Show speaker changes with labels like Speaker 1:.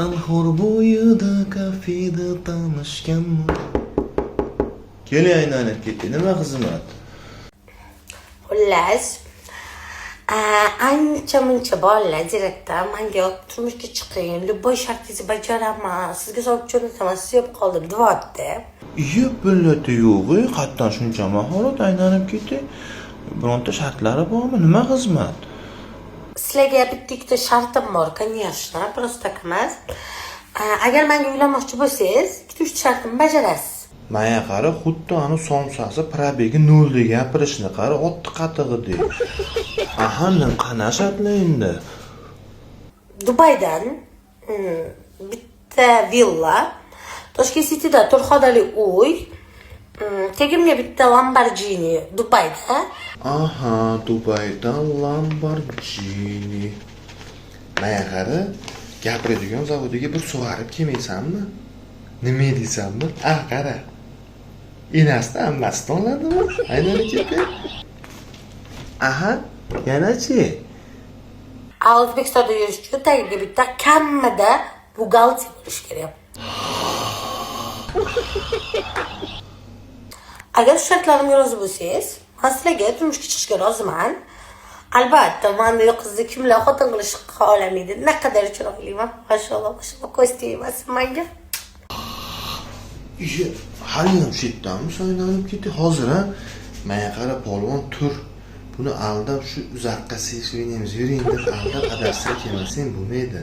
Speaker 1: Anhor bo'yida kafeda tanishganmi? Keling aylanib ketdi. Nima xizmat?
Speaker 2: Xullas, ancha-muncha bolalar direktor menga turmushga chiqing, любой shartingizni bajaraman, sizga sovg'a jo'nataman, siz yeb qoldim deyapti.
Speaker 1: Yeb billati yo'q, qatdan shuncha mahorat aylanib ketdi. Bironta shartlari bormi? Nima xizmat?
Speaker 2: Sizlarga bitta shartim bor, конечно, просто emas. Agar menga uylanmoqchi bo'lsangiz, 2-3 shartimni bajarasiz.
Speaker 1: Maya qara, xuddi ani somsasi probegi 0 degan gapirishni qara, otdi qatig'i deb. Aha, qana shartlar endi?
Speaker 2: Dubaydan bitta villa, Toshkent Cityda 4 xonali uy, tegimga bitta Lamborghini Dubayda.
Speaker 1: Aha, Dubaydan Lamborghini. Maya qara, gapiradigan zavodiga bir sug'arib kelmaysanmi? Nima deysanmi? Qara. Enasida ammasi tonladimi? Aylanib ketdi. Aha, yanachi.
Speaker 2: O'zbekistonda yurish uchun tagiga bitta kamida buxgalter bo'lish kerak. Agar shartlarimga rozi bo'lsangiz, men sizlarga turmushga chiqishga roziman. Albatta, menday qizni kimlar xotin qilish xohlamaydi. Naqadar chiroyliman. Mashalloh, ko'z tegmasin menga.
Speaker 1: Hali ham shetdanmi aylanib ketdi hozir ha? Maya qara polvon tur. Buni aldab shu uzoqqa sesib o'ynaymiz. Yuring deb aldab adasiga kelmasang bo'lmaydi.